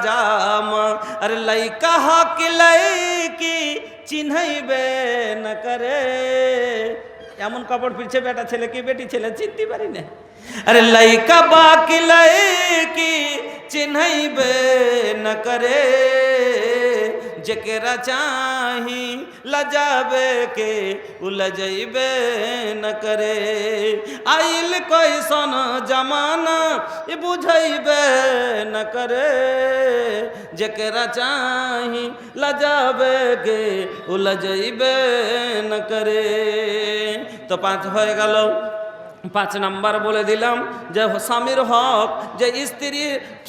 জামা আর লাইকা হক লাইকি চিনহাইবে না করে। এমন কাপড় পিছে বেটা ছেলে কি বেটি ছেলে চিনতে পারি না। আরে লাইকা বাকি লাইকি চিনহাইবে না করে। जेकरा चाही लजाबे के उलझैबे न करे। आइल कैसन जमाना ये बुझैबे न करे। जेकरा चाही लजाबे के उलझैबे न करे। तो 5 হয়ে গেল। 5 নাম্বার বলে দিলাম যে স্বামীর হক, যে স্ত্রী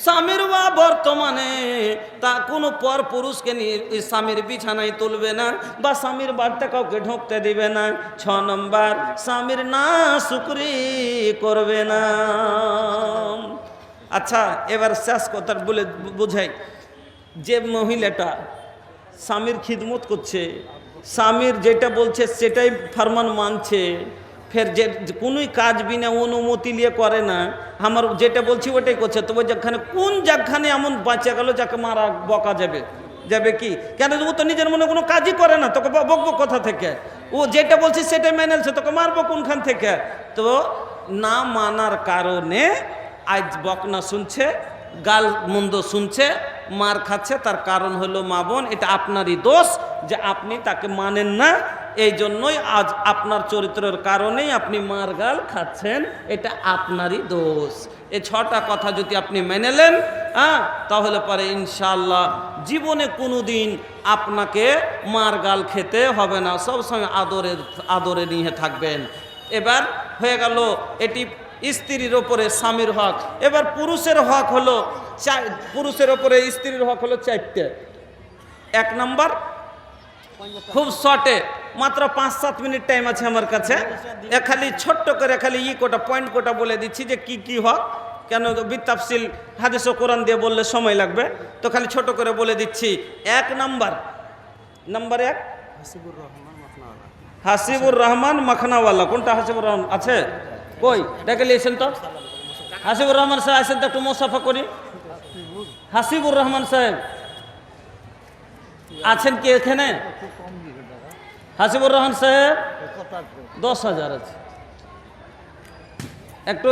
স্বামীর বা বর্তমানে তা কোনো পর পুরুষকে নিয়ে স্বামীর বিছানায় তুলবে না বা স্বামীর বাড়িতে কাউকে ঢুকতে দিবে না। 6 নম্বর স্বামীর না শুকরি করবে না। আচ্ছা, এবার শেষ কথা বলে বুঝাই। যে মহিলাটা স্বামীর খিদমত করছে, স্বামীর যেটা বলছে সেটাই ফরমান মানছে, ফের যে কোনোই কাজ বিনা অনুমতি নিয়ে করে না, আমার যেটা বলছি ওটাই করছে, তবে যেখানে কোন যেখানে এমন বাঁচে গেল যাকে মারা বকা যাবে যাবে কি? কেন ও তো নিজের মনে কোনো কাজই করে না, তোকে বকবো কোথা থেকে? ও যেটা বলছে সেটাই মেনেছে, তোকে মারবো কোনখান থেকে? তো না মানার কারণে আজ বকনা শুনছে, গাল মন্দ শুনছে, মার খাচ্ছে। তার কারণ হলো মা বোন, এটা আপনারই দোষ যে আপনি তাকে মানেন না। এই জন্যই আজ আপনার চরিত্রের কারণেই আপনি মার গাল খাচ্ছেন, এটা আপনারই দোষ। এই 6টা কথা যদি আপনি মেনে নেন, তাহলে পরে ইনশাআল্লাহ জীবনে কোনো দিন আপনাকে মার গাল খেতে হবে না, সবসময় আদরে নিয়ে থাকবেন। এবার হয়ে গেল এটি স্ত্রীর ওপরে স্বামীর হক। এবার পুরুষের হক হলো, পুরুষের ওপরে স্ত্রীর হক হলো 4টে। 1 নম্বর, খুব শর্টে, মাত্র 5-7 মিনিট টাইম আছে আমার কাছে, খালি ছোট্ট করে খালি পয়েন্ট কোটা বলে দিচ্ছি যে কি কি হক। কেন বিতাফসিল হাদিস ও কোরআন দিয়ে বললে সময় লাগবে, তো খালি ছোট করে বলে দিচ্ছি। 1 নম্বর 1 হাসিবুর রহমান মাখনাওয়ালা। কোনটা হাসিবুর রহমান আছে? কই ডেকে নিয়েছেন তো? হাসিবুর রহমান সাহেব আসেন তো, একটু মোসাফা করি। হাসিবুর রহমান সাহেব আছেন কি এখানে? হাসিবুর রহমান সাহেব 10,000 আছে। একটু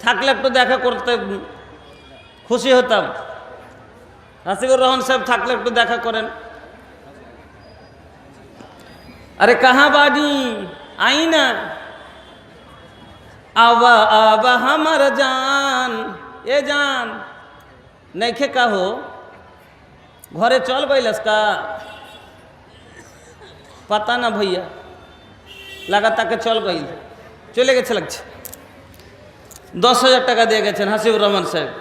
থাকলে একটু দেখা করতে খুশি হতাম। হাসিবুর রহমান সাহেব থাকলে একটু দেখা করেন। अरे कहाँ बाजी आई ना, आवा आवा हमार जान, ये जान नैखे कहो घरे चल गइलस का? पता ना भैया, लगा ताके चल गई, चले गेছে লাগছে। 10,000 টাকা দিয়ে গেছেন হাসিবুর রহমান সাহেব।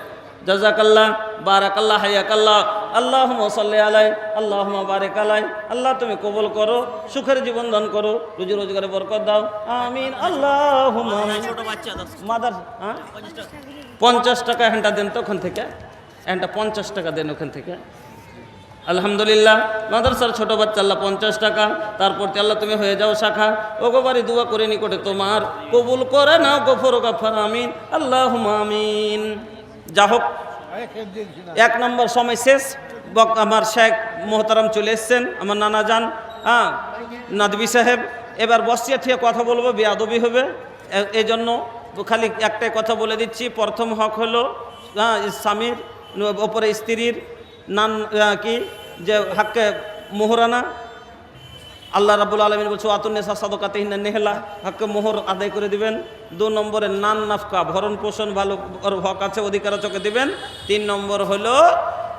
জাযাকাল্লাহ, বারাকাল্লাহ, হায়াকাল্লাহ, আল্লাহুম্মা সাল্লি আলাই, আল্লাহুম্মা বারিক আলাই। আল্লাহ তুমি কবুল করো, সুখের জীবন দান করো, রুজি রোজগারে বরকত দাও, আমিন আল্লাহুম্মা আমিন। ছোট বাচ্চা মাদার 50 টাকা এখানটা দেন তো, ওখান থেকে এখানটা 50 টাকা দেন ওখান থেকে। আলহামদুলিল্লাহ, মাদ্রাসার ছোট বাচ্চা আল্লাহ 50 টাকা। তারপর আল্লাহ তুমি হয়ে যাও শাখা, ও গোবারি দোয়া করে নিকটে তোমার কবুল করে নাও, গফর গাফার, আমিন আল্লাহুম্মা আমিন। যা হোক, 1 নম্বর সময় শেষ। আমার শেখ মোহতারাম চলে এসছেন, আমার নানা যান নাদবি সাহেব। এবার বসিয়া ঠিক কথা বলবো, বেয়াদবি হবে, এই জন্য খালি একটাই কথা বলে দিচ্ছি। প্রথম হক হলো স্বামীর ওপরে স্ত্রীর নান কি যে হাক্কে মোহরানা। আল্লাহ রাব্বুল আলামিন বলছে আতুন্নেসা সাদাকাতিহিন্না নেহলা, হাক্কে মোহর আদায় করে দিবেন। 2 নম্বরে নান নাফকা, ভরণ পোষণ ভালো হক আছে, অধিকার চোখে দিবেন। 3 নম্বর হলো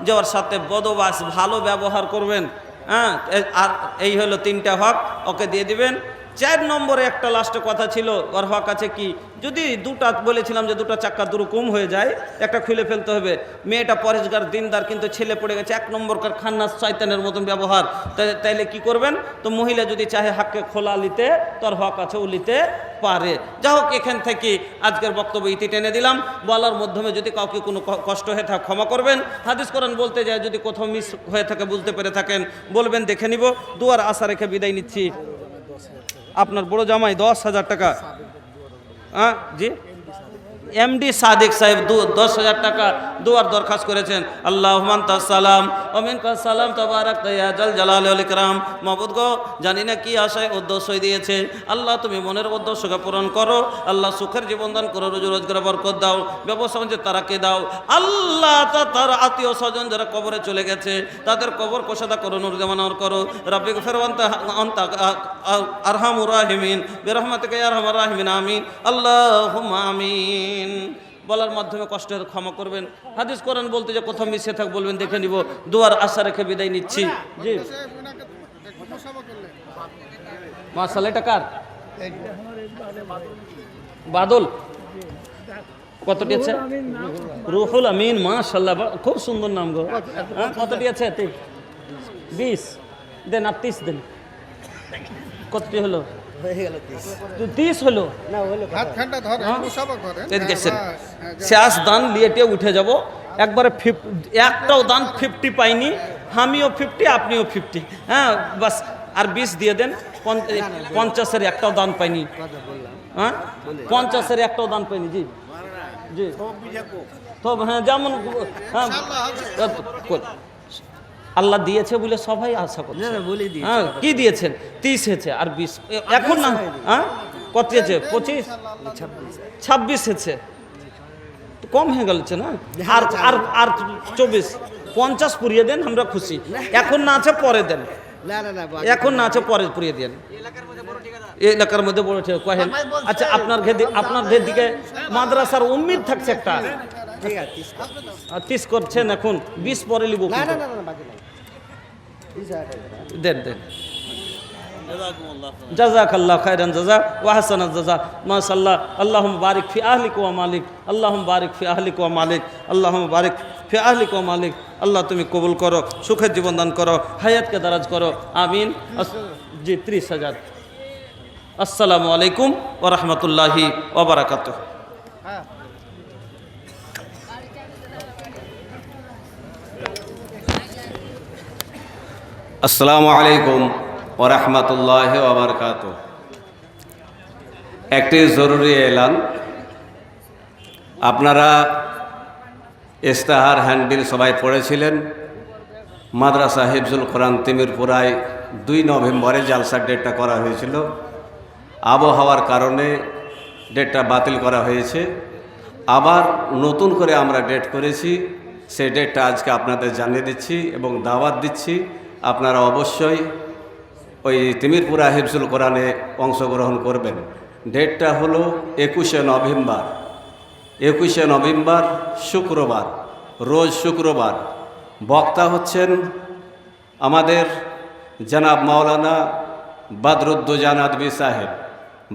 যে ওর সাথে বদবাস, ভালো ব্যবহার করবেন। আর এই হলো 3টা হক, ওকে দিয়ে দিবেন। 4 নম্বরে একটা লাস্টে কথা ছিল, ওর হক আছে কি, যদি 2টা বলেছিলাম যে 2টা চাক্কা দুরকম হয়ে যায়, একটা খুলে ফেলতে হবে। মেয়েটা পরেশগার দিনদার, কিন্তু ছেলে পড়ে গেছে 1 নম্বরকার খান্নাস শয়তানের মতন ব্যবহার, তাইলে কি করবেন? তো মহিলা যদি চাহে হাককে খোলা নিতে, তোর হক আছে, ও নিতে পারে। যা হোক, এখান থেকে আজকের বক্তব্য ইতি টেনে দিলাম। বলার মাধ্যমে যদি কাউকে কোনো কষ্ট হয়ে থাকে ক্ষমা করবেন। হাদিস কোরআন বলতে যায়, যদি কোথাও মিস হয়ে থাকে, বুঝতে পেরে থাকেন, বলবেন, দেখে নিব। দুয়ার আশা রেখে বিদায় নিচ্ছি। আপনার বড় জামাই 10,000 টাকা, জি এমডি সাদেক সাহেব 10,000 টাকা দুয়ার দরখাস্ত করেছেন। আল্লাহুম্মা আনতাস সালাম ওয়া মিনকাস সালাম তাবারাকতা ইয়া জাল জালালি ওয়াল ইকরাম। মাবুদ গো, জানি না কি আশায় উদ্দেশ্যই দিয়েছে, আল্লাহ তুমি মনের উদ্দেশ্যকে পূরণ করো। আল্লাহ সুখের জীবন দান করো, রুজি রোজগারে বরকত দাও, ব্যবসা বাণিজ্যে তারাকে দাও। আল্লাহ তার আত্মীয় স্বজন যারা কবরে চলে গেছে তাদের কবর কোষাদা করো, নূর জামানর করো। রাব্বি গফির আনতা আরহামুর রাহিমিন বিরহমাতিকা ইয়া আরহামার রাহিমিন। আমিন আল্লাহুম্মা আমিন। বলার মাধ্যমে কষ্টের ক্ষমা করবেন। হাদিস কোরআন বলতে যে কোথাও মিশে থাক বলবেন, দেখে নিব। দুয়ার আশা রেখে বিদায় নিচ্ছি। জি মাশাআল্লাহ। এটা কার? বাদল। কতটি আছে? রুহুল আমিন। মাশাআল্লাহ, খুব সুন্দর নাম গো। কতটি আছে? 20 দেন, আর 30 দেন। কতটি হলো? 30 হলো। শেষ দান লিয়েটে উঠে যাব একবারে। একটাও দান 50 পাইনি, আমিও 50, আপনিও 50। হ্যাঁ বাস, আর 20 দিয়ে দেন। 50-এর একটাও দান পাইনি। হ্যাঁ 50-এর একটাও দান পাইনি। জি জি তো হ্যাঁ, যেমন হ্যাঁ আল্লাহ দিয়েছে বলে সবাই আশা করছে। হ্যাঁ কি দিয়েছেন? 30 হয়েছে, আর 20 এখন না। হ্যাঁ কত হয়েছে? 25, 26 হয়েছে, কম হয়ে গেছে না? আর আর আর 24, 50 পুরিয়ে দেন, আমরা খুশি। এখন না আছে পরে দেন, এখন না আছে পরে পুরিয়ে দেন। এলাকার মধ্যে বড় ঠিক কহেন। আচ্ছা, আপনাদের দিকে মাদ্রাসার উম্মিদ থাকছে একটা, 30 করছেন, এখন 20 পরে লিব। দেন দেন। জাযাকাল্লাহু খাইরান জাযা ওয়া হাসানাত জাযা। মাশাআল্লাহ। আল্লাহুম্মা বারিক ফি আহলিকা ওয়া মালিক। আল্লাহুম্মা বারিক ফি আহলিকা ওয়া মালিক। আল্লাহুম্মা বারিক ফি আহলিকা ওয়া মালিক। আল্লাহ তুমি কবুল করো, সুখের জীবন দান করো, হায়াতকে দারাজ করো। আমিন। জি 30,000। আসসালামু আলাইকুম ওয়া রাহমাতুল্লাহি ওয়া বারাকাতুহু। আসসালামু আলাইকুম ওয়া রাহমাতুল্লাহি ওয়া বারাকাতুহু। একটি জরুরি এলান। আপনারা ইস্তাহার হ্যান্ডবিল সবাই পড়েছিলেন। মাদ্রাসা হিফজুল কোরআন তিমিরপুরায় 2 নভেম্বরে জালসার ডেটটা করা হয়েছিল। আবহাওয়ার কারণে ডেটটা বাতিল করা হয়েছে। আবার নতুন করে আমরা ডেট করেছি। সেই ডেটটা আজকে আপনাদের জানিয়ে দিচ্ছি এবং দাওয়াত দিচ্ছি। আপনারা অবশ্যই ওই তিমিরপুরা হিফজুল কোরআনে অংশগ্রহণ করবেন। ডেটটা হলো 21শে নভেম্বর। 21শে নভেম্বর শুক্রবার, রোজ শুক্রবার। বক্তা হচ্ছেন আমাদের জনাব মাওলানা বদরুদ্দোজা নদভী সাহেব।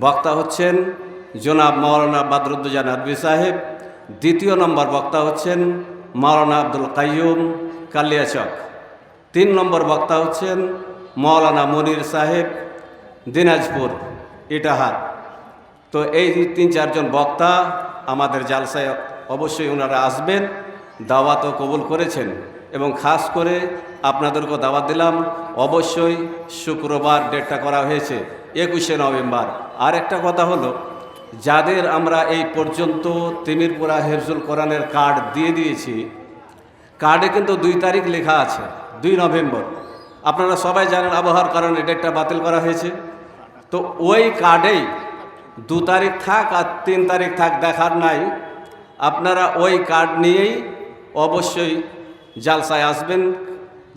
বক্তা হচ্ছেন জনাব মাওলানা বদরুদ্দোজা নদভী সাহেব। দ্বিতীয় নম্বর বক্তা হচ্ছেন মাওলানা আব্দুল কাইয়ুম কালিয়াচক। 3 নম্বর বক্তা হচ্ছেন মাওলানা মনির সাহেব দিনাজপুর ইটাহার। তো এই 3-4 জন বক্তা আমাদের জালসায় অবশ্যই ওনারা আসবেন। দাওয়াতও কবুল করেছেন এবং খাস করে আপনাদেরকে দাওয়াত দিলাম। অবশ্যই শুক্রবার ডেটটা করা হয়েছে 21শে নভেম্বর। আর একটা কথা হলো, যাদের আমরা এই পর্যন্ত তিমিরপুরা হিফজুল কোরআনের কার্ড দিয়ে দিয়েছি, কার্ডে কিন্তু 2 তারিখ লেখা আছে, 2 নভেম্বর। আপনারা সবাই জানেন আবহাওয়ার কারণে ডেটটা বাতিল করা হয়েছে। তো ওই কার্ডেই 2 তারিখ থাক আর 3 তারিখ থাক, দেখার নাই। আপনারা ওই কার্ড নিয়েই অবশ্যই জালসায় আসবেন।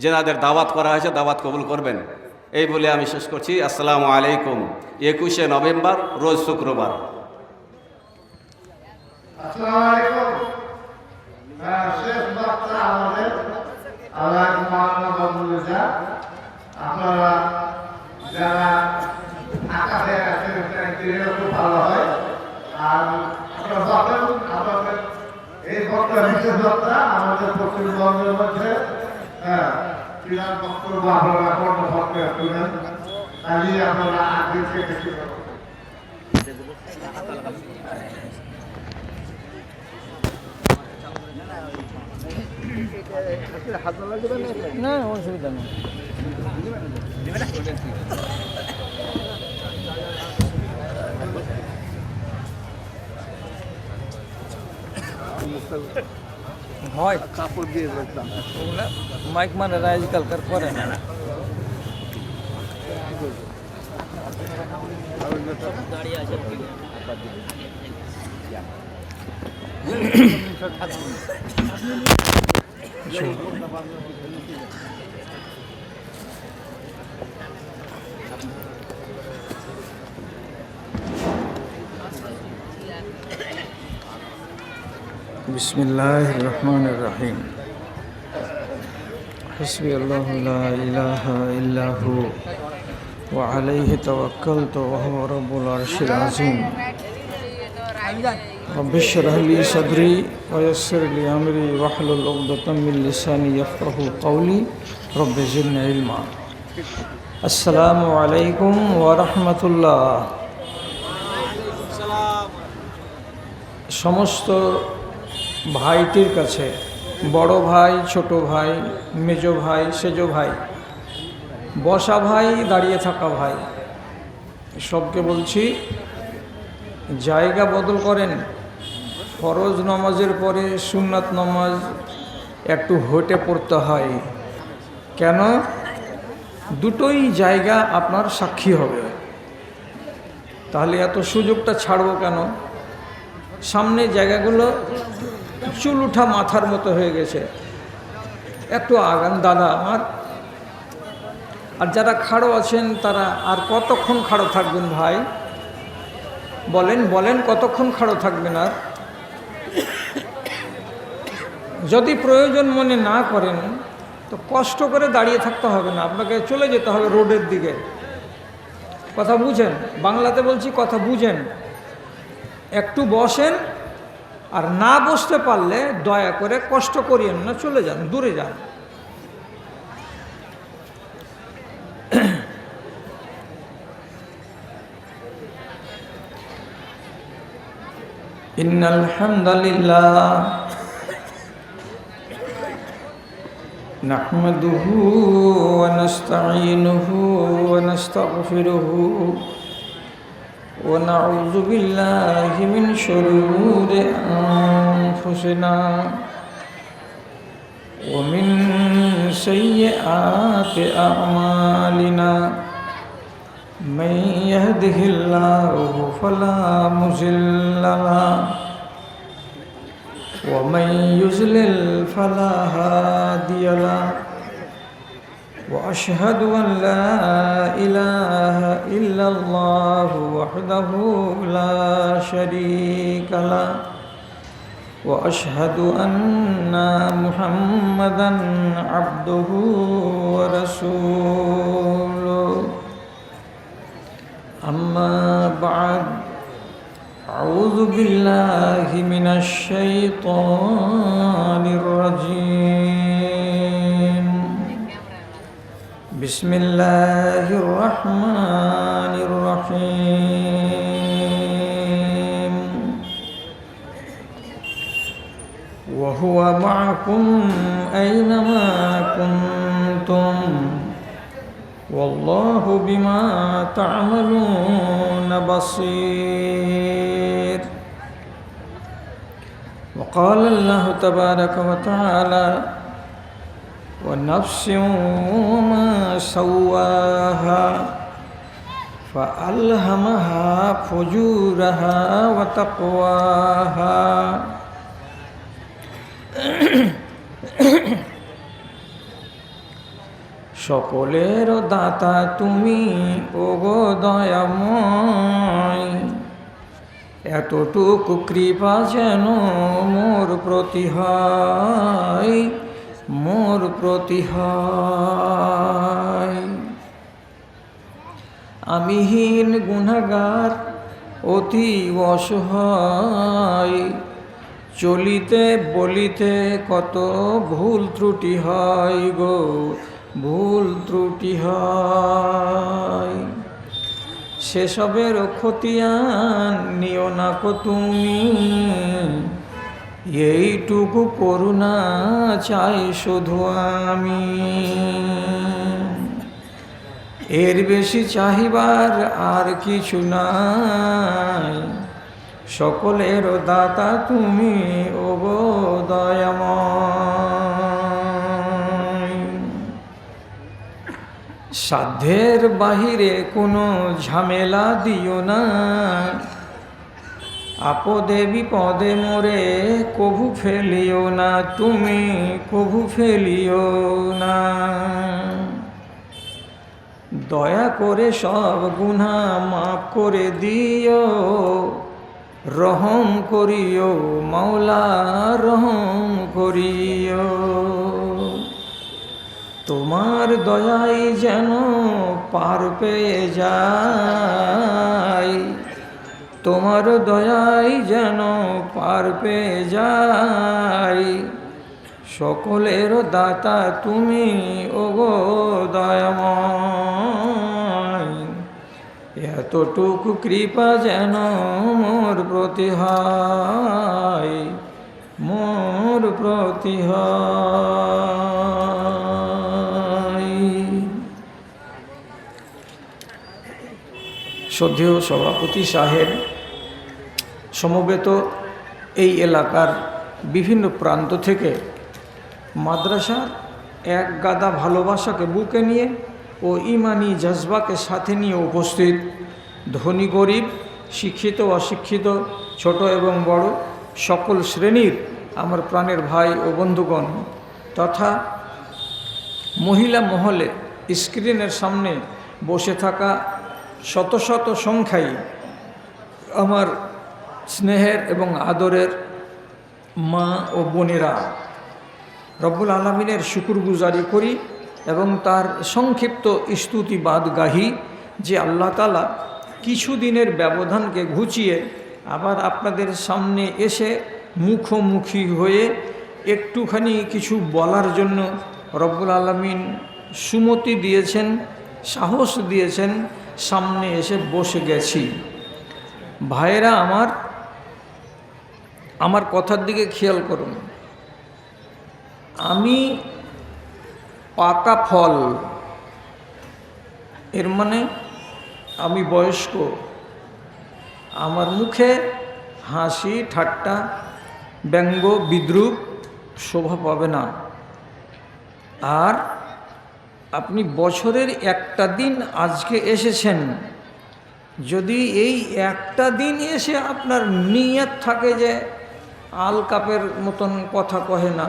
যেনাদের দাওয়াত করা হয়েছে দাওয়াত কবুল করবেন। এই বলে আমি শেষ করছি। আসসালামু আলাইকুম। 21শে নভেম্বর রোজ শুক্রবার। আসসালামু আলাইকুম। শেষ বক্তা আমাদের মাওলানা বদরুদ্দোজা। আপনারা যারা আকাশে আছেন খুব ভালো হয়। আর আপনাদের এই বক্তা বিশেষ বক্তা আমাদের পশ্চিমবঙ্গের মধ্যে ক্রীড়ার বক্তব্য আপনারা কর্মপক্ষে শুনেন। কাজে আপনারা আগ্রহকে বেশি না, অসুবিধা নেই। হয় কাপড় দিয়ে রাখতাম ওগুলা মাইক মানে আজকালকার করে না بسم الله الرحمن الرحيم حسبي الله لا إله إلا هو وعليه توكلت وهو رب العرش العظيم رب اشرح لي صدري ويسر لي أمري واحلل عقدة من لساني يفقهوا قولي رب زدني علما السلام عليكم ورحمة الله সমস্ত ভাইটির কাছে বড় ভাই ছোট ভাই মেজো ভাই সেজো ভাই বসা ভাই দাঁড়িয়ে থাকা ভাই সবকে বলছি জায়গা বদল করেন ফরজ নামাজের পরে সুন্নাত নামাজ একটু হেঁটে পড়তে হয় কেন দুটোই জায়গা আপনার সাক্ষী হবে তাহলে এত সুযোগটা ছাড়বো কেন সামনে জায়গাগুলো চুল উঠা মাথার মতো হয়ে গেছে একটু আগান দাদা আমার আর যারা খাড়ো আছেন তারা আর কতক্ষণ খাড়ো থাকবেন ভাই বলেন বলেন কতক্ষণ খাড়ো থাকবেন আর যদি প্রয়োজন মনে না করেন তো কষ্ট করে দাঁড়িয়ে থাকতে হবে না আপনাকে চলে যেতে হবে রোডের দিকে কথা বুঝেন বাংলাতে বলছি কথা বুঝেন একটু বসেন আর না বসতে পারলে দয়া করে কষ্ট করিয়েন না চলে যান দূরে যান ইন্নাল হামদালিল্লাহ নাহমাদুহু ওয়া নাস্তাঈনুহু ওয়া নাস্তাগফিরুহু ونعوذ بالله من شرور أنفسنا ومن سيئات أعمالنا من يهده الله فلا مضل له ومن يضلل فلا هادي له وأشهد أن لا إله إلا الله وحده لا شريك له وأشهد أن محمدًا عبده ورسوله أما بعد أعوذ بالله من الشيطان الرجيم بسم الله الرحمن الرحيم وهو معكم أينما كنتم والله بما تعملون بصير وقال الله تبارك وتعالى ونفس وما سواها فألهمها فجورها وتقواها সকলের দাতা তুমি ওগো দয়াময় এতটুকু কৃপা যেন মোর প্রতি হয় মোর প্রতি হয় আমি হীন গুনাহগার অতি অসহায় চলিতে বলিতে কত ভুল ত্রুটি হয় গো ভুল ত্রুটি হয় সেসবের খতিয়ান নিও না কো তুমি এইটুকু করুণা চাই শুধু আমি এর বেশি চাহিবার আর কিছু নাই সকলের দাতা তুমি ওগো দয়াময়। সাধ্যের বাহিরে কোনো ঝামেলা দিও না, আপদে বিপদে মোরে কভু ফেলিও না, তুমি কভু ফেলিও না। দয়া করে সব গুনাহ মাফ করে দিও, রহম করিও মাওলা রহম করিও। তোমার দয়াই যেন পার পেয়ে যায়, তোমার দয়াই যেন পার পেয়ে যায়। সকলের দাতা তুমি ওগো দয়াময়। এতটুকু কৃপা যেন মোর প্রতি হয়, মোর প্রতি হয়। শ্রদ্ধেয় সভাপতি সাহেব, সমবেত এই এলাকার বিভিন্ন প্রান্ত থেকে মাদ্রাসার এক গাদা ভালোবাসাকে বুকে নিয়ে ও ইমানি জজবাকে সাথে নিয়ে উপস্থিত ধনী গরিব, শিক্ষিত অশিক্ষিত, ছোট এবং বড় সকল শ্রেণীর আমার প্রাণের ভাই ও বন্ধুগণ তথা মহিলা মহলে স্ক্রিনের সামনে বসে থাকা শত শত সংখ্যায় আমার স্নেহের এবং আদরের মা ও বোনেরা, রব্বুল আলামিনের শুকরগুজারি করি এবং তার সংক্ষিপ্ত স্তুতিবাদ গাহি যে আল্লাহ তাআলা কিছুদিনের ব্যবধানকে ঘুচিয়ে আবার আপনাদের সামনে এসে মুখোমুখি হয়ে একটুখানি কিছু বলার জন্য রব্বুল আলামিন সুমতি দিয়েছেন, সাহস দিয়েছেন, সামনে এসে বসে গেছি। ভাইয়েরা আমার কথার দিকে খেয়াল করুন। আমি পাকা ফল, এর মানে আমি বয়স্ক। আমার মুখে হাসি ঠাট্টা ব্যঙ্গ বিদ্রূপ শোভা পাবে না। আর আপনি বছরের একটা দিন আজকে এসেছেন, যদি এই একটা দিন এসে আপনার নিয়ত থাকে যে আল কাপের মতন কথা কহে না,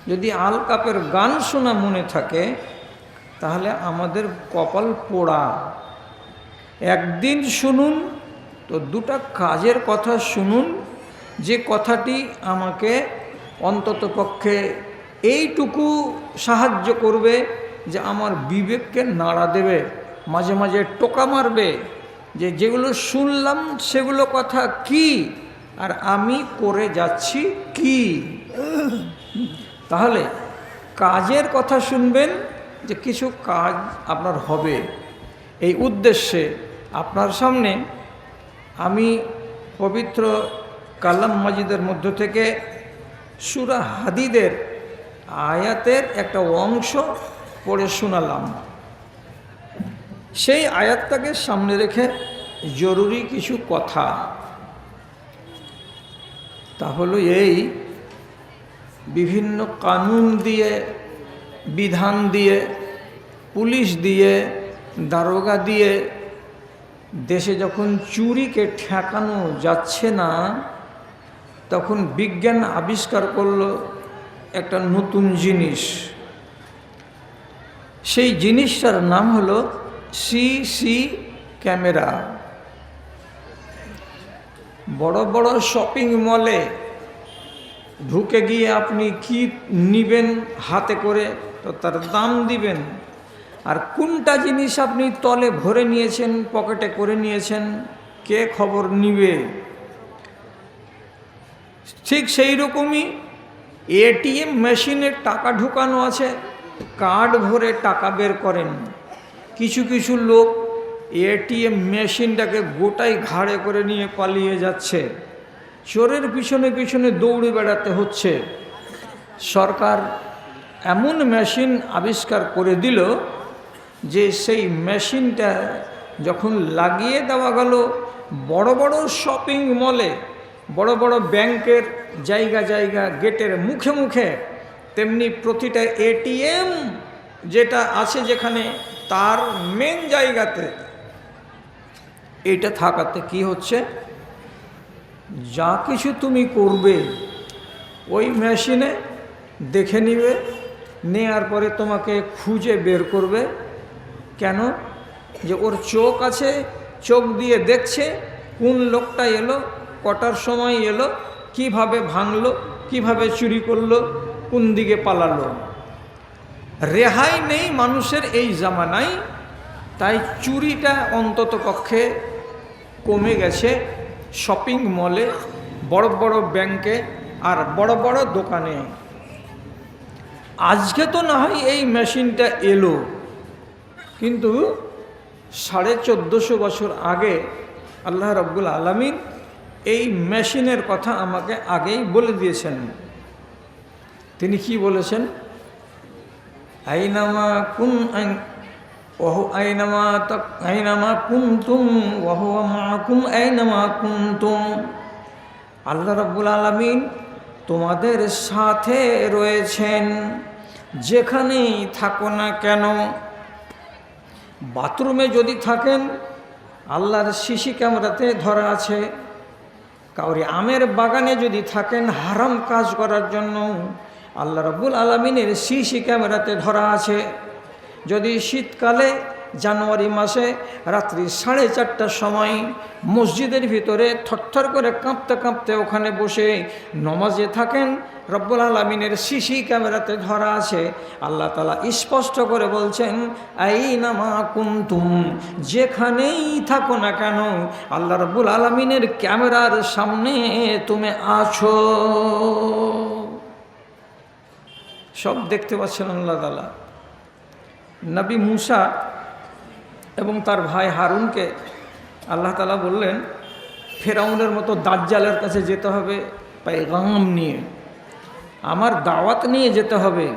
যদি আল কাপের গান শোনা মনে থাকে, তাহলে আমাদের কপাল পোড়া। একদিন শুনুন তো দুটা কাজের কথা শুনুন, যে কথাটি আমাকে অন্ততপক্ষে এইটুকু সাহায্য করবে যে আমার বিবেককে নাড়া দেবে, মাঝে মাঝে টোকা মারবে যে যেগুলো শুনলাম সেগুলো কথা কি আর আমি করে যাচ্ছি কি। তাহলে কাজের কথা শুনবেন যে কিছু কাজ আপনার হবে। এই উদ্দেশ্যে আপনার সামনে আমি পবিত্র কালাম মাজিদের মধ্য থেকে সূরা হাদিদের আয়াতের একটা অংশ পড়ে শোনালাম। সেই আয়াতটাকে সামনে রেখে জরুরি কিছু কথা, তা হলো এই, বিভিন্ন কানুন দিয়ে, বিধান দিয়ে, পুলিশ দিয়ে, দারোগা দিয়ে দেশে যখন চুরিকে ঠেকানো যাচ্ছে না, তখন বিজ্ঞান আবিষ্কার করলো একটা নতুন জিনিস। সেই জিনিসটার নাম হলো সিসি ক্যামেরা। বড় বড় শপিং মলে ঢুকে গিয়ে আপনি কি নিবেন হাতে করে, তো তার দাম দিবেন, আর কোনটা জিনিস আপনি তলে ভরে নিয়েছেন, পকেটে করে নিয়েছেন, কে খবর নিবে। ঠিক সেই রকমই এটিএম মেশিনে টাকা ঢুকানো আছে, কার্ড ভরে টাকা বের করেন। কিছু কিছু লোক এটিএম মেশিনটাকে গোটাই ঘাড়ে করে নিয়ে পালিয়ে যাচ্ছে। চোরের পিছনে পিছনে দৌড়ে বেড়াতে হচ্ছে। সরকার এমন মেশিন আবিষ্কার করে দিল যে সেই মেশিনটা যখন লাগিয়ে দেওয়া গেল বড় বড় শপিং মলে, বড় বড় ব্যাংকের জায়গা জায়গা গেটের মুখে মুখে, তেমনি প্রতিটা এটিএম যেটা আছে যেখানে তার মেন জায়গাতে এটা থাকাতে কি হচ্ছে, যা কিছু তুমি করবে ওই মেশিনে দেখে নিবে, নেয়ার পরে তোমাকে খুঁজে বের করবে। কেন? যে ওর চোখ আছে, চোখ দিয়ে দেখছে কোন লোকটা এলো, কটার সময় এলো, কিভাবে ভাঙলো, কিভাবে চুরি করলো, কোন দিকে পালালো। রেহাই নেই মানুষের এই জামানায়। তাই চুরিটা অন্তত পক্ষে কমে গেছে শপিং মলে, বড় বড় ব্যাংকে আর বড় বড় দোকানে। আজকে তো না হয় এই মেশিনটা এলো, কিন্তু 1450 বছর আগে আল্লাহ রাব্বুল আলামিন এই মেশিনের কথা আমাকে আগেই বলে দিয়েছেন। তিনি কি বলেছেন? আইনামা কুনতুম ওয়া হুয়া মাআকুম আইনামা কুনতুম। আল্লাহ রাব্বুল আলামিন তোমাদের সাথে রয়েছেন যেখানেই থাকো না কেন। বাথরুমে যদি থাকেন, আল্লাহর সিসি ক্যামেরাতে ধরা আছে। কাউরি আমের বাগানে যদি থাকেন হারাম কাজ করার জন্য, আল্লাহ রাব্বুল আলামিনের সিসি ক্যামেরাতে ধরা আছে। যদি শীতকালে জানুয়ারি মাসে রাত্রি 4:30টার সময় মসজিদের ভিতরে থরথর করে কাঁপতে কাঁপতে ওখানে বসে নমাজে থাকেন, রব্বুল আলামিনের সিসি ক্যামেরাতে ধরা আছে। আল্লাহ তাআলা স্পষ্ট করে বলছেন, আইনামা কুনতুম, যেখানেই থাকো না কেন আল্লাহ রব্বুল আলামিনের ক্যামেরার সামনে তুমি আছো। সব দেখতে পাচ্ছেন আল্লাহ তাআলা। নবী মুসা এবং তার ভাই হারুনকে আল্লাহ তাআলা বললেন, ফেরাউনের মতো দাজ্জালের কাছে যেতে হবে পেগাম নিয়ে, আমার দাওয়াত নিয়ে যেতে হবে।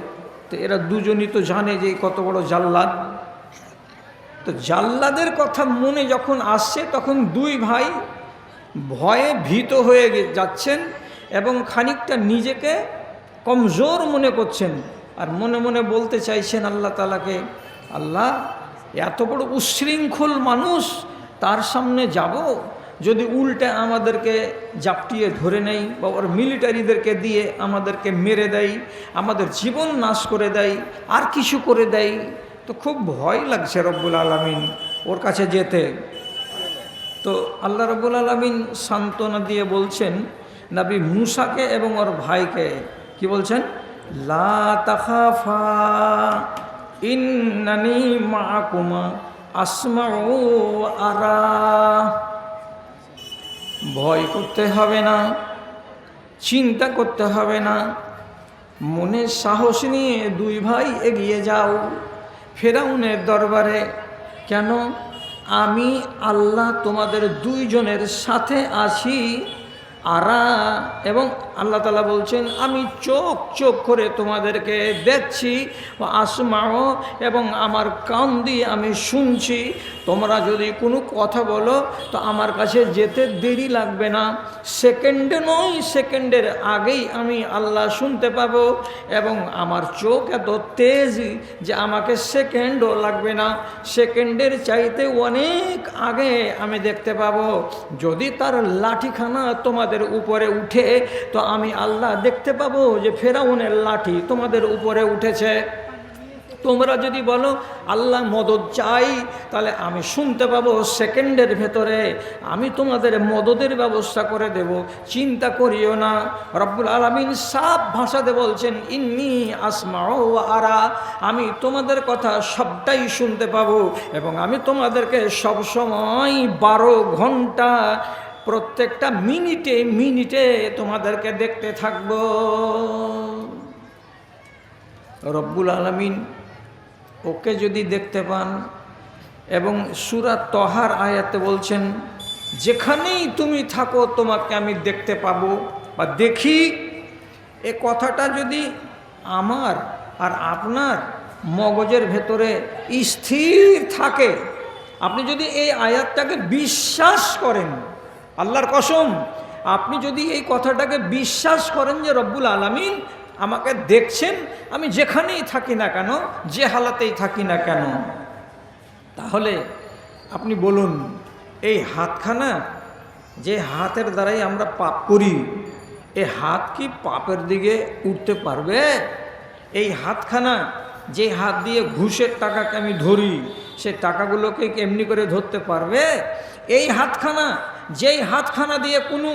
তো এরা দুজনই তো জানে যে কত বড় জাল্লাদ। তো জাল্লাদের কথা মনে যখন আসছে, তখন দুই ভাই ভয়ে ভীত হয়ে যাচ্ছেন এবং খানিকটা নিজেকে কমজোর মনে করছেন, আর মনে মনে বলতে চাইছেন আল্লাহ তাআলাকে, আল্লাহ এত বড় উচ্ছৃঙ্খল মানুষ, তার সামনে যাব, যদি উল্টে আমাদেরকে জাপটিয়ে ধরে নেয় বা ওর মিলিটারিদেরকে দিয়ে আমাদেরকে মেরে দেয়, আমাদের জীবন নাশ করে দেয়, আর কিছু করে দেয়, তো খুব ভয় লাগছে রব্বুল আলামিন ওর কাছে যেতে। তো আল্লাহ রব্বুল আলামিন সান্ত্বনা দিয়ে বলছেন নবী মুসাকে এবং ওর ভাইকে, কি বলছেন? লা তাখাফা ইন্নানি মাআকুমা আসমাউ ওয়া আরা। ভয় করতে হবে না, চিন্তা করতে হবে না, মনে সাহস নিয়ে দুই ভাই এগিয়ে যাও ফেরাউনের দরবারে। কেন? আমি আল্লাহ তোমাদের দুইজনের সাথে আছি। আরা, এবং আল্লাহ তাআলা বলছেন আমি চোখ চোখ করে তোমাদেরকে দেখছি, আসমাও, এবং আমার কান দিয়ে আমি শুনছি। তোমরা যদি কোনো কথা বলো তো আমার কাছে যেতে দেরি লাগবে না, সেকেন্ডে নয় সেকেন্ডের আগেই আমি আল্লাহ শুনতে পাবো, এবং আমার চোখ এত তেজ যে আমাকে সেকেন্ডও লাগবে না, সেকেন্ডের চাইতে অনেক আগে আমি দেখতে পাবো। যদি তার লাঠিখানা তোমাদের উপরে উঠে তো আমি আল্লাহ দেখতে পাবো যে ফেরাউনের লাঠি তোমাদের উপরে উঠেছে। তোমরা যদি বলো আল্লাহ মদদ চাই, তাহলে আমি শুনতে পাবো সেকেন্ডের ভেতরে, আমি তোমাদের মদদের ব্যবস্থা করে দেব, চিন্তা করিও না। রব্বুল আলামিন সাফ ভাষাতে বলছেন ইন্নী আসমাউ ওয়া আরা, আমি তোমাদের কথা সবটাই শুনতে পাবো, এবং আমি তোমাদেরকে সবসময় 12 ঘন্টা প্রত্যেকটা মিনিটে মিনিটে তোমাদেরকে দেখতে থাকব। রব্বুল আলামিন ওকে যদি দেখতে পান, এবং সূরা তহার আয়াতে বলছেন যেখানেই তুমি থাকো তোমাকে আমি দেখতে পাবো বা দেখি, এ কথাটা যদি আমার আর আপনার মগজের ভেতরে স্থির থাকে, আপনি যদি এই আয়াতটাকে বিশ্বাস করেন, আল্লাহর কসম, আপনি যদি এই কথাটাকে বিশ্বাস করেন যে রব্বুল আলামিন আমাকে দেখছেন, আমি যেখানেই থাকি না কেন, যে হালাতেই থাকি না কেন, তাহলে আপনি বলুন, এই হাতখানা, যে হাতের দ্বারাই আমরা পাপ করি, এই হাত কি পাপের দিকে উঠতে পারবে? এই হাতখানা, যে হাত দিয়ে ঘুষের টাকাকে আমি ধরি, সে টাকাগুলোকে এমনি করে ধরতে পারবে? এই হাতখানা, যেই হাতখানা দিয়ে কোনো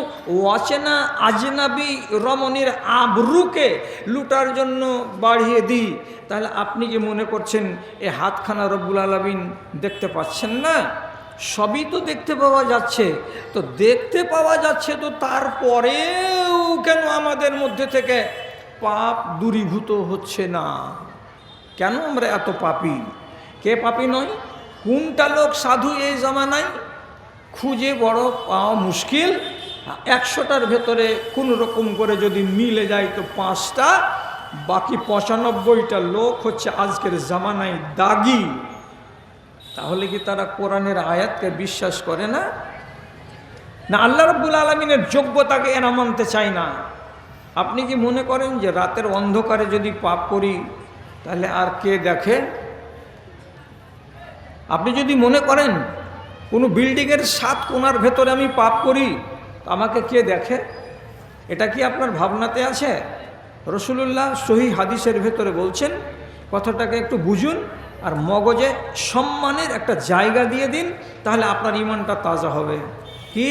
অচেনা আজনাবি রমণীর আবরুকে লুটার জন্য বাড়িয়ে দিই, তাহলে আপনি কি মনে করছেন এই হাতখানা রব্বুল আলামিন দেখতে পাচ্ছেন না? সবই তো দেখতে পাওয়া যাচ্ছে। তো দেখতে পাওয়া যাচ্ছে, তো তারপরেও কেন আমাদের মধ্যে থেকে পাপ দূরীভূত হচ্ছে না? কেন আমরা এত পাপী? কে পাপী নয়? কোনটা লোক সাধু এই জামানায় খুঁজে বড় পাওয়া মুশকিল। 100টার ভেতরে কোন রকম করে যদি মিলে যায় তো 5টা, বাকি 95টা লোক হচ্ছে আজকের জামানায় দাগী। তাহলে কি তারা কোরআনের আয়াতকে বিশ্বাস করে না? না আল্লাহ রাব্বুল আলামিনের যোগ্যতাকে এরা মানতে চায় না? আপনি কি মনে করেন যে রাতের অন্ধকারে যদি পাপ করি তাহলে আর কে দেখে? আপনি যদি মনে করেন কোনো বিল্ডিংয়ের 7 কোণার ভেতরে আমি পাপ করি, আমাকে কে দেখে? এটা কি আপনার ভাবনাতে আছে? রাসূলুল্লাহ সহিহ হাদিসের ভেতরে বলছেন, কথাটাকে একটু বুঝুন আর মগজে সম্মানের একটা জায়গা দিয়ে দিন, তাহলে আপনার ঈমানটা তাজা হবে। কি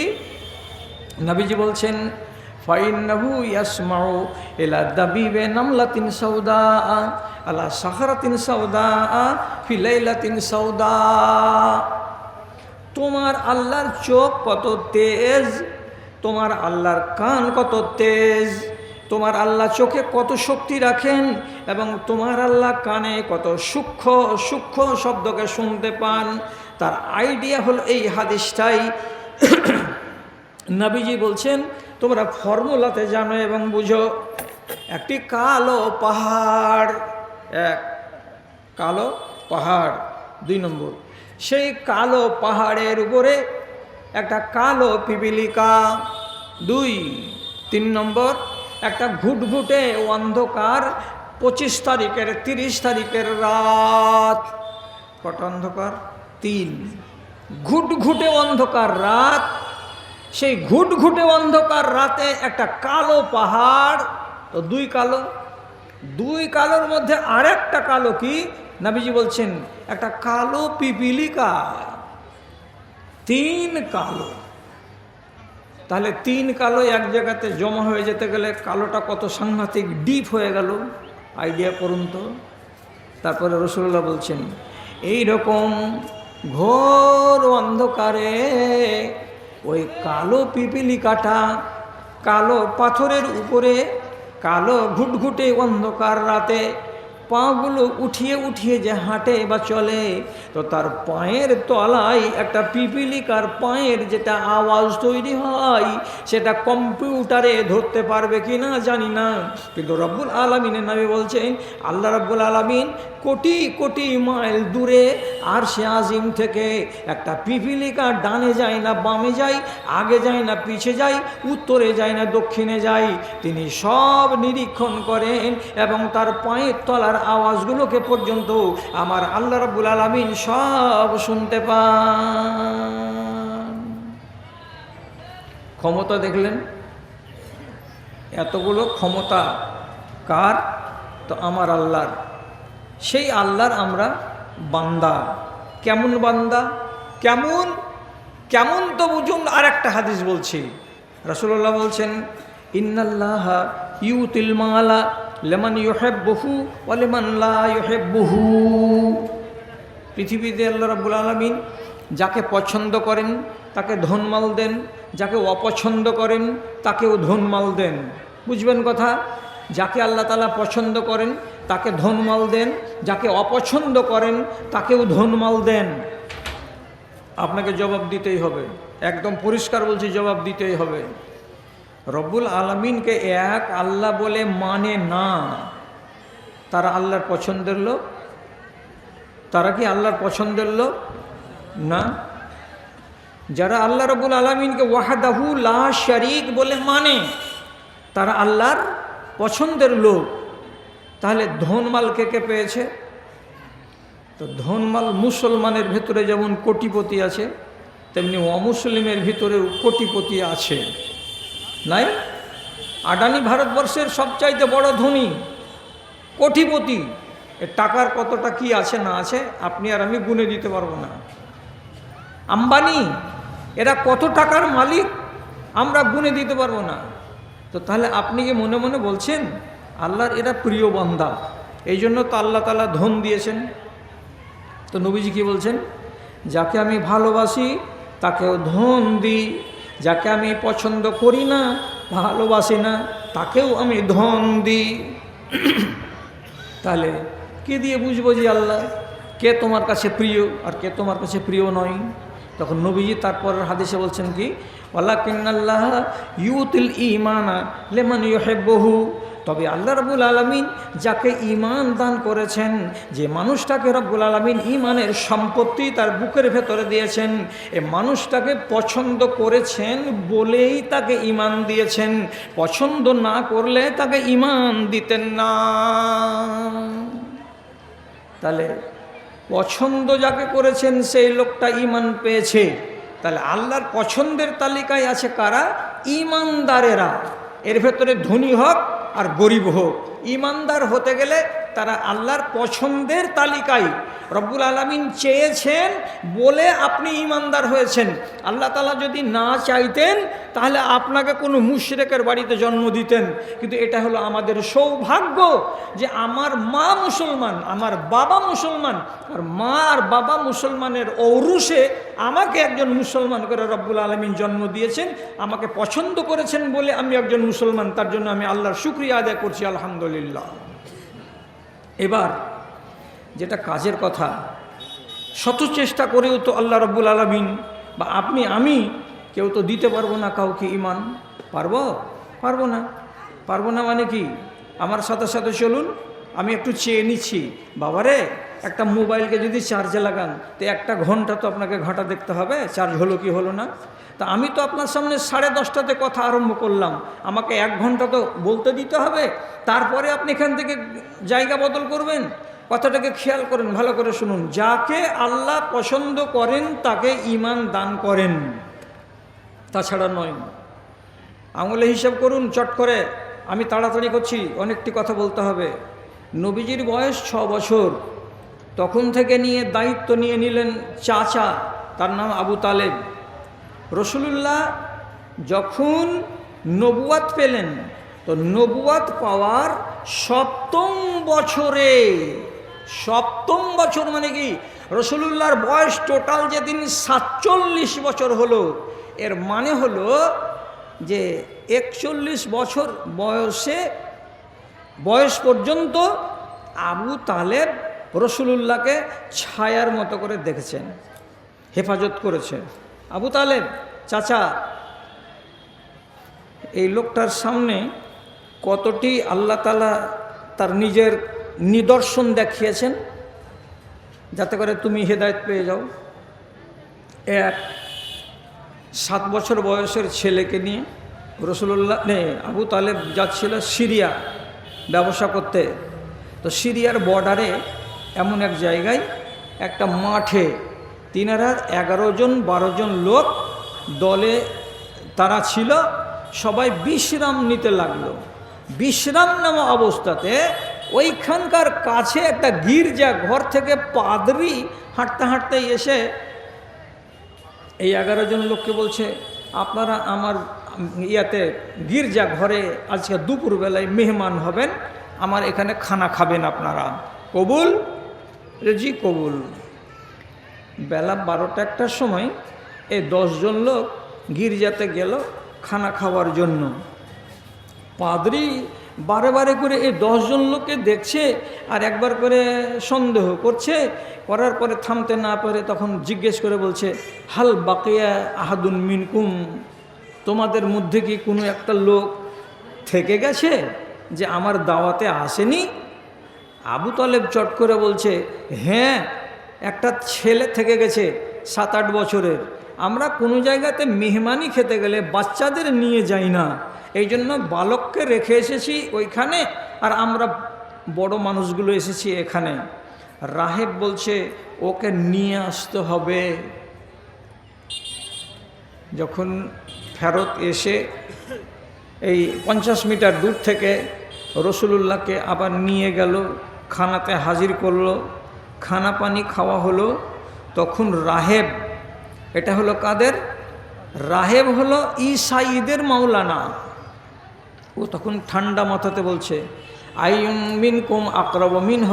নবীজি বলছেন, ফাইন্নাহু ইয়াসমাউ ইলা দাবিবে নামলাতিন সাউদা আলা সাহারাতিন সাউদা ফি লাইলাতিন সাউদা। তোমার আল্লাহর চোখ কত তেজ, তোমার আল্লাহর কান কত তেজ, তোমার আল্লাহ চোখে কত শক্তি রাখেন এবং তোমার আল্লাহ কানে কত সূক্ষ্ম সূক্ষ্ম শব্দকে শুনতে পান। তার আইডিয়া হলো এই হাদিসটাই। নবীজি বলছেন, তোমরা ফর্মুলাতে জানো এবং বুঝো। একটি কালো পাহাড়, এক কালো পাহাড়, 2 নম্বর, সেই কালো পাহাড়ের উপরে একটা কালো পিপিলিকা, 3 নম্বর, একটা ঘুটঘুটে অন্ধকার 25 তারিখের 30 তারিখের রাত। কটা অন্ধকার? 3। ঘুটঘুটে অন্ধকার রাত। সেই ঘুটঘুটে অন্ধকার রাতে একটা কালো পাহাড়, তো 2 কালো। 2 কালোর মধ্যে আরেকটা কালো কি? নবীজি বলছেন একটা কালো পিপিলিকা। 3 কালো। তাহলে 3 কালো এক জায়গাতে জমা হয়ে যেতে গেলে কালোটা কত সাংঘাতিক ডিপ হয়ে গেল, আইডিয়া করুন তো। তারপরে রাসূলুল্লাহ বলছেন, এই রকম ঘোর অন্ধকারে ওই কালো পিপিলিকাটা কালো পাথরের উপরে কালো ঘুটঘুটে অন্ধকার রাতে পাগুলো উঠিয়ে উঠিয়ে যে হাঁটে বা চলে, তো তার পায়ের তলায় একটা পিপিলিকার পায়ের যেটা আওয়াজ তৈরি হয় সেটা কম্পিউটারে ধরতে পারবে কি না জানি না, কিন্তু রব্বুল আলামিনের নবী বলছেন আল্লাহ রব্বুল আলামিন কোটি কোটি মাইল দূরে আরশে আজিম থেকে একটা পিপিলিকা ডানে যায় না বামে যায়, আগে যায় না পিছে যায়, উত্তরে যায় না দক্ষিণে যায়, তিনি সব নিরীক্ষণ করেন এবং তার পায়ের তলার আওয়াজগুলোকে পর্যন্ত আমার আল্লাহ রাব্বুল আলামিন সব শুনতে পান। ক্ষমতা দেখলেন? এতগুলো ক্ষমতা কার? তো আমার আল্লাহর। সেই আল্লাহর আমরা বান্দা। কেমন বান্দা? কেমন কেমন তো বুঝুন। আর একটা হাদিস বলছি, রাসূলুল্লাহ বলছেন, ইন্নাল্লাহা ইউতিল মালা লিমান ইউহিব্বুহু ওয়া লিমান লা ইউহিব্বুহু। পৃথিবীতে আল্লাহ রাব্বুল আলামিন যাকে পছন্দ করেন তাকে ধনমাল দেন, যাকে অপছন্দ করেন তাকেও ধনমাল দেন। বুঝবেন কথা? যাকে আল্লাহ তাআলা পছন্দ করেন তাকে ধনমাল দেন, যাকে অপছন্দ করেন তাকেও ধনমাল দেন। আপনাকে জবাব দিতেই হবে, একদম পরিষ্কার বলছি, জবাব দিতেই হবে। রব্বুল আলামিনকে এক আল্লাহ বলে মানে না, তারা আল্লাহর পছন্দের লোক? তারা কি আল্লাহর পছন্দের লোক? না, যারা আল্লাহ রাব্বুল আলামিনকে ওয়াহদাহু লা শারীক বলে মানে তারা আল্লাহর পছন্দের লোক। তাহলে ধনমাল কে কে পেয়েছে? তো ধনমাল মুসলমানের ভেতরে যেমন কোটিপতি আছে, তেমনি অমুসলিমের ভিতরেও কোটিপতি আছে, নাই? আদানি ভারতবর্ষের সবচাইতে বড় ধনী, কোটিপতি। এর টাকার কতটা কি আছে না আছে আপনি আর আমি গুনে দিতে পারবো না। আম্বানি এরা কত টাকার মালিক আমরা গুনে দিতে পারবো না। তো তাহলে আপনি কি মনে মনে বলছেন আল্লাহর এরা প্রিয় বান্দা, এই জন্য তো আল্লাহ তাআলা ধন দিয়েছেন? তো নবীজি কি বলছেন? যাকে আমি ভালোবাসি তাকেও ধন দিই, যাকে আমি পছন্দ করি না, ভালোবাসি না, তাকেও আমি ধন দিই। তাহলে কে দিয়ে বুঝবো যে আল্লাহ কে তোমার কাছে প্রিয় আর কে তোমার কাছে প্রিয় নয়? তখন নবীজি তারপরের হাদিসে বলছেন কি, ওয়ালাকিন্নাল্লাহ ইউতিল ঈমানা লিমান ইউহিব্বুহু, তবে আল্লাহ রাব্বুল আলামিন যাকে ঈমান দান করেছেন, যে মানুষটাকে রাব্বুল আলামিন ঈমানের সম্পত্তি তার বুকের ভেতরে দিয়েছেন, এ মানুষটাকে পছন্দ করেছেন বলেই তাকে ঈমান দিয়েছেন, পছন্দ না করলে তাকে ঈমান দিতেন না। তাহলে পছন্দ যাকে করেছেন সেই লোকটা ঈমান পেয়েছে। তাহলে আল্লাহর পছন্দের তালিকায় আছে কারা? ঈমানদারেরা। এর ভেতরে ধনী হোক আর গরিব হোক, ঈমানদার হতে গেলে তারা আল্লাহর পছন্দের তালিকায়। রব্বুল আলামিন চেয়েছেন বলে আপনি ঈমানদার হয়েছেন। আল্লাহ তাআলা যদি না চাইতেন তাহলে আপনাকে কোনো মুশরিকের বাড়িতে জন্ম দিতেন। কিন্তু এটা হলো আমাদের সৌভাগ্য যে আমার মা মুসলমান, আমার বাবা মুসলমান, আর মা আর বাবা মুসলমানের ঔরসে আমাকে একজন মুসলমান করে রব্বুল আলামিন জন্ম দিয়েছেন। আমাকে পছন্দ করেছেন বলে আমি একজন মুসলমান, তার জন্য আমি আল্লাহর শুকরিয়া আদায় করছি, আলহামদুলিল্লাহ। এবার যেটা কাজের কথা, শত চেষ্টা করেও তো আল্লাহ রাব্বুল আলামিন বা আপনি আমি কেউ তো দিতে পারবো না কাউকে ঈমান। পারবো? পারবো না মানে কি? আমার সাথে সাথে চলুন, আমি একটু চেয়ে নিচ্ছি। বাবারে, একটা মোবাইলকে যদি চার্জে লাগান তো 1 ঘন্টা তো আপনাকে ঘাটা দেখতে হবে চার্জ হলো কি হলো না। তা আমি তো আপনার সামনে 10:30টাতে কথা আরম্ভ করলাম, আমাকে 1 ঘন্টা তো বলতে দিতে হবে, তারপরে আপনি এখান থেকে জায়গা বদল করবেন। কথাটাকে খেয়াল করেন, ভালো করে শুনুন। যাকে আল্লাহ পছন্দ করেন তাকে ঈমান দান করেন, তাছাড়া নয়। আঙুলে হিসাব করুন চট করে, আমি তাড়াতাড়ি করছি, অনেকটি কথা বলতে হবে। নবীজির বয়স 6 বছর, তখন থেকে নিয়ে দায়িত্ব নিয়ে নিলেন চাচা, তার নাম আবু তালেব। রসুলুল্লাহ যখন নবুয়াত পেলেন, তো নবুয়াত পাওয়ার 7ম বছরে, 7ম বছর মানে কি, রসুলুল্লাহর বয়স টোটাল যেদিন 47 বছর হলো, এর মানে হলো যে 41 বছর বয়স পর্যন্ত আবু তালেব রসুলুল্লাহকে ছায়ার মতো করে দেখেছেন, হেফাজত করেছেন। আবু তালেব চাচা, এই লোকটার সামনে কতটি আল্লাহ তাআলা তার নিজের নিদর্শন দেখিয়েছেন যাতে করে তুমি হেদায়েত পেয়ে যাও। 7 বছর বয়সের ছেলেকে নিয়ে রসুলুল্লাহ আবু তালেব যাচ্ছিল সিরিয়া ব্যবসা করতে। তো সিরিয়ার বর্ডারে এমন এক জায়গায় একটা মাঠে 11 জন 12 জন লোক দলে তারা ছিল, সবাই বিশ্রাম নিতে লাগলো। বিশ্রাম নেওয়া অবস্থাতে ওইখানকার কাছে একটা গির্জা ঘর থেকে পাদ্রী হাঁটতে হাঁটতে এসে এই 11 জন লোককে বলছে, আপনারা আমার গির্জা ঘরে আজকে দুপুরবেলায় মেহমান হবেন, আমার এখানে খানা খাবেন আপনারা, কবুল? জি কবুল। বেলা 12টা-1টার সময় এই 10 জন লোক গির্জাতে গেল খানা খাওয়ার জন্য। পাদ্রী বারে বারে করে এই 10 জন লোককে দেখছে আর একবার করে সন্দেহ করছে, করার পরে থামতে না পারে তখন জিজ্ঞেস করে বলছে, হাল বাকিয়া আহাদুন মিনকুম, তোমাদের মধ্যে কি কোনো একটা লোক থেকে গেছে যে আমার দাওয়াতে আসেনি? আবু তালেব চট করে বলছে, হ্যাঁ, একটা ছেলে থেকে গেছে, 7-8 বছরের। আমরা কোনো জায়গাতে মেহমানি খেতে গেলে বাচ্চাদের নিয়ে যাই না, এই জন্য বালককে রেখে এসেছি ওইখানে, আর আমরা বড় মানুষগুলো এসেছি এখানে। রাহেব বলছে ওকে নিয়ে আসতে হবে। যখন ফেরত এসে এই 50 মিটার দূর থেকে রসুলুল্লাহকে আবার নিয়ে গেল, খানাতে হাজির করলো, খানা পানি খাওয়া হলো। তখন রাহেব, এটা হলো কাদের? রাহেব হলো ঈসাঈদের মাওলানা। ও তখন ঠান্ডা মাথাতে বলছে আইয়ুম মিনকুম আকরাবু মিনহ,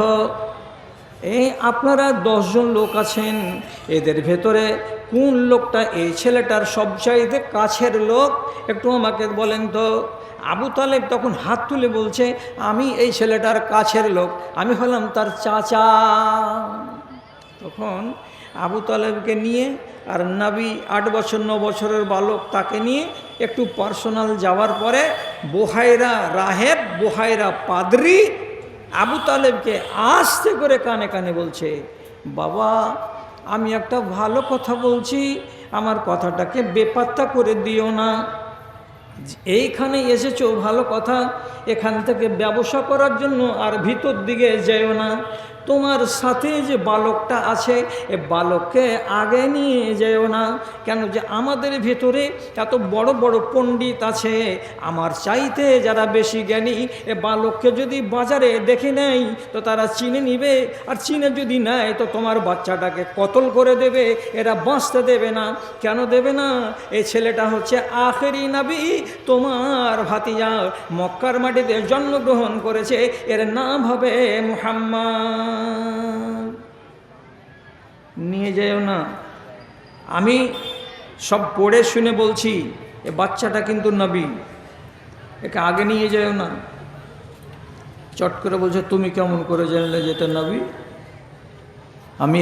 এই আপনারা 10 জন লোক আছেন, এদের ভেতরে কোন লোকটা এই ছেলেটার সবচাইতে কাছের লোক, একটু আমাকে বলেন তো। আবু তালেব তখন হাত তুলে বলছে আমি এই ছেলেটার কাছের লোক, আমি হলাম তার চাচা। তখন আবু তালেবকে নিয়ে আর নবী 8 বছর 9 বছরের বালক তাকে নিয়ে একটু পার্সোনাল যাওয়ার পরে বুহাইরা রাহেব, বুহাইরা পাদ্রী আবু তালেবকে আস্তে করে কানে কানে বলছে, বাবা আমি একটা ভালো কথা বলছি, আমার কথাটাকে বেপাত্তা করে দিও না। এইখানে এসেছো ভালো কথা, এখান থেকে ব্যবসা করার জন্য আর ভিতর দিকে যেও না। তোমার সাথে যে বালকটা আছে এ বালককে আগে নিয়ে যেও না। কেন যে আমাদের ভেতরে এত বড় বড় পণ্ডিত আছে, আমার চাইতে যারা বেশি জ্ঞানী, এ বালককে যদি বাজারে দেখে নেয় তো তারা চিনে নিবে, আর চিনে যদি নেয় তো তোমার বাচ্চাটাকে কতল করে দেবে, এরা বাঁচতে দেবে না। কেন দেবে না? এই ছেলেটা হচ্ছে আখেরি নবী, তোমার ভাতিজা, মক্কার মাটিতে জন্মগ্রহণ করেছে, এর নাম হবে মুহাম্মদ। নিয়ে যেও না। আমি সব পড়ে শুনে বলছি, এ বাচ্চাটা কিন্তু নবী, একে আগে নিয়ে যেও না। চট করে বলছে তুমি কেমন করে জানলে যেটা নবী? আমি